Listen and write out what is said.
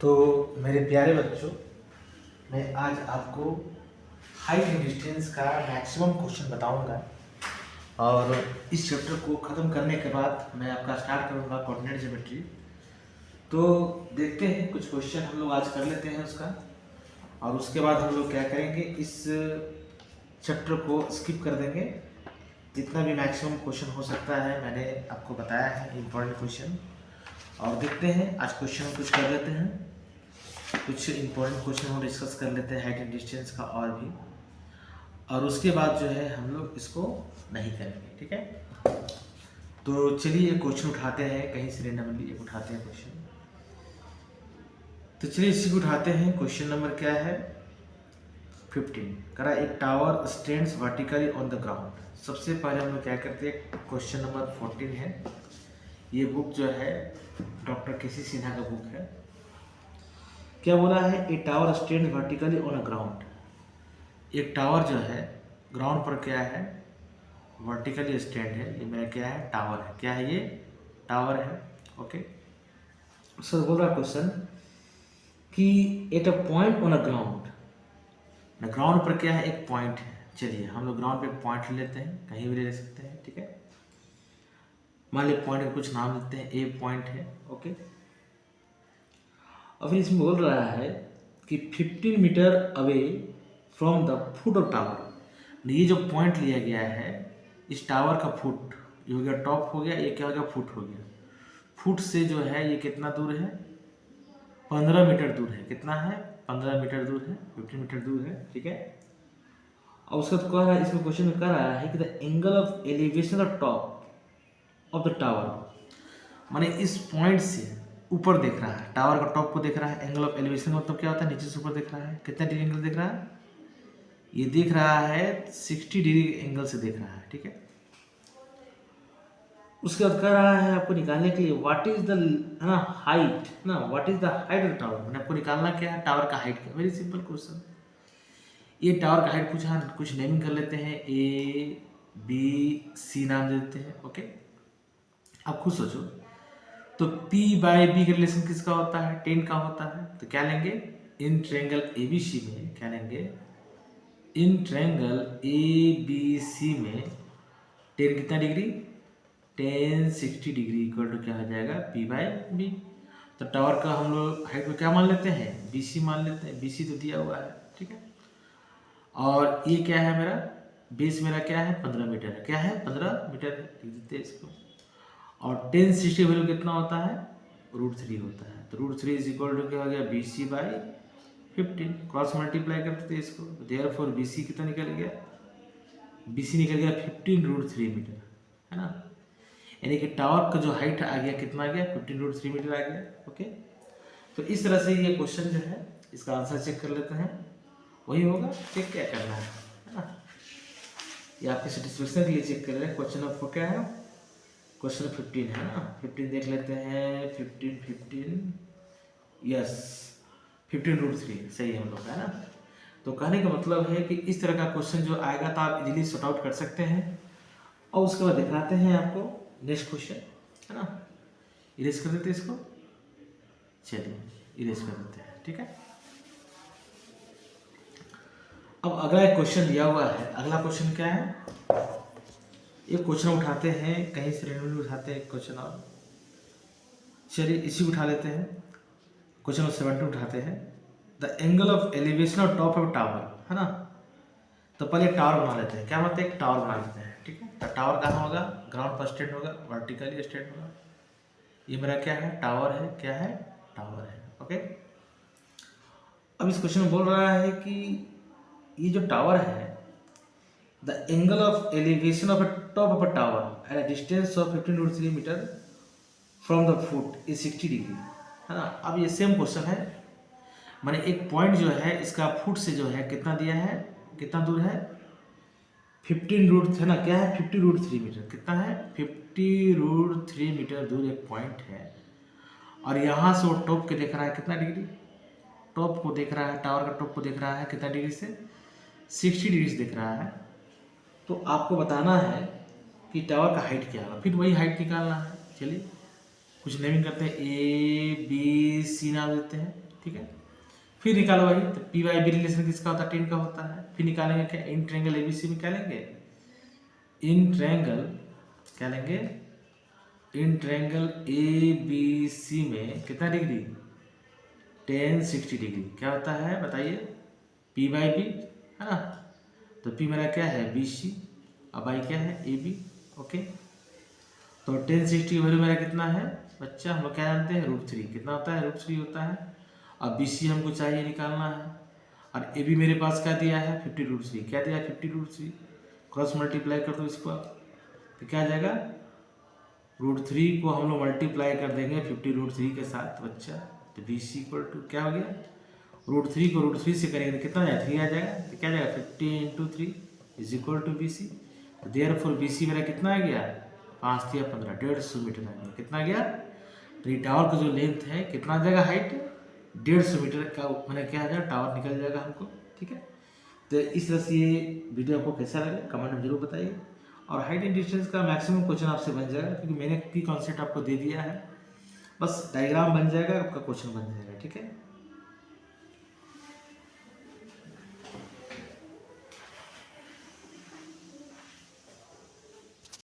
तो मेरे प्यारे बच्चों, मैं आज आपको हाइट एंड डिस्टेंस का मैक्सिमम क्वेश्चन बताऊंगा और इस चैप्टर को ख़त्म करने के बाद मैं आपका स्टार्ट करूंगा कोऑर्डिनेट ज्योमेट्री। तो देखते हैं, कुछ क्वेश्चन हम लोग आज कर लेते हैं उसका, और उसके बाद हम लोग क्या करेंगे, इस चैप्टर को स्किप कर देंगे। जितना भी मैक्सिमम क्वेश्चन हो सकता है मैंने आपको बताया है इम्पोर्टेंट क्वेश्चन, और देखते हैं आज क्वेश्चन कुछ कर लेते हैं, कुछ इम्पोर्टेंट क्वेश्चन हम डिस्कस कर लेते हैं हाइट एंड डिस्टेंस का और भी, और उसके बाद जो है हम लोग इसको नहीं करेंगे। ठीक है, तो चलिए एक क्वेश्चन उठाते हैं, कहीं से रेंडमली एक उठाते हैं क्वेश्चन। तो चलिए इसी को उठाते हैं। क्वेश्चन नंबर क्या है, 15 करा, एक tower stands vertically on the ground. सबसे पहले हम लोग क्या करते हैं, क्वेश्चन नंबर 14 है, ये बुक जो है डॉक्टर के.सी. सिन्हा का बुक है। क्या बोला है, ए tower stand vertically on a ground. एक टावर जो है ग्राउंड पर क्या है, वर्टिकली स्टैंड है। ये मेरा क्या है, टावर है। क्या है ये, टावर है। ओके, सर बोल रहा क्वेश्चन कि at a point on a ground, ground पर क्या है, एक पॉइंट है। चलिए हम लोग ग्राउंड पे एक पॉइंट ले लेते हैं, कहीं भी ले सकते हैं। ठीक है, मान लीजिए पॉइंट का कुछ नाम देते हैं, ए पॉइंट है। ओके, और फिर इसमें बोल रहा है कि 15 metre away from the foot of tower. ये जो पॉइंट लिया गया है, इस टावर का फुट, ये हो गया टॉप हो गया, ये क्या हो गया, फुट हो गया। फुट से जो है ये कितना दूर है, 15 मीटर दूर है। कितना है, 15 मीटर दूर है, 15 मीटर दूर है। ठीक है, और उसका तो कह रहा है, इसमें क्वेश्चन में कह रहा है कि the angle of elevation of top of the tower, माने इस पॉइंट से ऊपर देख रहा है, टावर का टॉप को देख रहा है। एंगल ऑफ एलिवेशन मतलब क्या होता है, नीचे से ऊपर देख रहा है। कितना डिग्री एंगल देख रहा है, ये देख रहा है 60 डिग्री एंगल से देख रहा है। ठीक है, उसके बाद कह रहा है आपको निकालने के लिए व्हाट इज द हाइट ना, what is the height of tower. मैंने आपको निकालना क्या है, टावर का हाइट क्या। वेरी सिंपल क्वेश्चन, ये टावर का हाइट पूछा, कुछ नेमिंग कर लेते हैं, ए बी सी नाम दे देते हैं। ओके, आप खुद सोचो, तो P बाई बी का रिलेशन किसका होता है, 10 का होता है। तो क्या लेंगे, इन ट्रायंगल ABC में क्या लेंगे, इन ट्रायंगल ABC में 10 कितना डिग्री, 10 60 डिग्री इक्वल टू क्या हो जाएगा, P बाई बी। तो टावर का हम लोग हाइट में क्या मान लेते हैं, BC मान लेते हैं। BC तो दिया हुआ है। ठीक है, और ये क्या है, मेरा बेस मेरा क्या है, 15 मीटर है। क्या है, 15 मीटर है, लिख देते हैं इसको। और 10 60 वैल्यू कितना होता है, √3 होता है। तो √3 इज इक्वल टू क्या हो गया, BC बाई 15। क्रॉस मल्टीप्लाई करते थे इसको, देयरफॉर BC कितना निकल गया, BC निकल गया 15 √3 मीटर, है ना। यानी कि टावर का जो हाइट आ गया, कितना आ गया, 15 √3 मीटर आ गया। ओके, तो इस तरह से ये क्वेश्चन जो है, इसका आंसर चेक कर लेते हैं, वही होगा। चेक क्या करना है ना, ये आपके सेटिस्फेक्शन के लिए चेक कर रहे हैं। क्वेश्चन आपको क्या है, क्वेश्चन 15 है ना, 15 देख लेते हैं। 15 यस, 15 √3 सही है हम लोग का, है ना। तो कहने का मतलब है कि इस तरह का क्वेश्चन जो आएगा तो आप इजीली सॉर्ट आउट कर सकते हैं। और उसके बाद दिखाते हैं आपको नेक्स्ट क्वेश्चन, है ना। इरेज कर देते हैं इसको, चलिए इरेज कर देते हैं। ठीक है, अब अगला एक क्वेश्चन दिया हुआ है। अगला क्वेश्चन क्या है, एक क्वेश्चन उठाते हैं, कहीं से रेंडमली उठाते हैं एक क्वेश्चन, और चलिए इसी को उठा लेते हैं। क्वेश्चन नंबर 17 उठाते हैं, the angle of elevation of top of tower, है ना। तो पहले टावर बना लेते हैं, क्या मतलब एक टावर बना लेते हैं। ठीक है, तो टावर कहाँ होगा, ग्राउंड पर स्टैंड होगा, वर्टिकली स्टैंड होगा। ये मेरा क्या है, टावर है। क्या है, टावर है। ओके, अब इस क्वेश्चन में बोल रहा है कि ये जो टावर है, the angle of elevation of top of a tower at a distance of 15 √3 metre from the foot is 60 degree, है ना। अब ये सेम क्वेश्चन है, माने एक पॉइंट जो है इसका फुट से जो है कितना दिया है, कितना दूर है, 15 है ना, क्या है, 50 √3 मीटर। कितना है, 50 √3 मीटर दूर एक पॉइंट है। और यहाँ से वो टॉप के देख रहा है कितना डिग्री, टॉप को देख रहा है, टावर का टॉप को देख रहा है कितना डिग्री से, 60 डिग्री से देख रहा है। तो आपको बताना है कि टावर का हाइट क्या होगा, फिर वही हाइट निकालना है। चलिए कुछ नेमिंग करते हैं, A B C नाम देते हैं। ठीक है। फिर निकालो भाई, तो पी बाई बी रिलेशन किसका होता है, 10 का होता है। फिर निकालेंगे क्या, इन ट्रायंगल एबीसी में क्या लेंगे, इन ट्रायंगल क्या लेंगे, in triangle A B C में कितना डिग्री, 1060 डिग्री क्या होता है बताइए, पी बाई बी है ना। तो पी मेरा क्या है बी सी, अब आई क्या है ए बी। ओके, तो 1060 की वैल्यू मेरा कितना है बच्चा, हम लोग क्या जानते हैं, √3 कितना होता है, √3 होता है। अब बी सी हमको चाहिए निकालना है, और ए बी मेरे पास क्या दिया है 50√3, क्या दिया है 50√3, क्रॉस मल्टीप्लाई कर दो इसको आप, तो क्या आ जाएगा, √3 को हम लोग मल्टीप्लाई कर देंगे 50√3 के साथ बच्चा, तो बी सी इक्वल टू क्या हो गया, √3 को √3 से करेंगे तो कितना आ जाएगा, 3 आ जाएगा, तो क्या आ जाएगा 50 × 3 is equal to B C. तो देयरफॉर बी सी मेरा कितना आ गया, 5 या 15, 150 मीटर आ गया, कितना आ गया। तो ये टावर का जो लेंथ है कितना आ जाएगा, हाइट 150 मीटर का मैंने क्या आ जाएगा, टावर निकल जाएगा हमको, ठीक है। तो इस तरह से ये वीडियो आपको कैसा लगा कमेंट में जरूर बताइए, और हाइट एंड डिस्टेंस का मैक्सिमम क्वेश्चन आपसे बन जाएगा, क्योंकि मैंने की कॉन्सेप्ट आपको दे दिया है, बस डायग्राम बन जाएगा आपका क्वेश्चन बन जाएगा, ठीक है।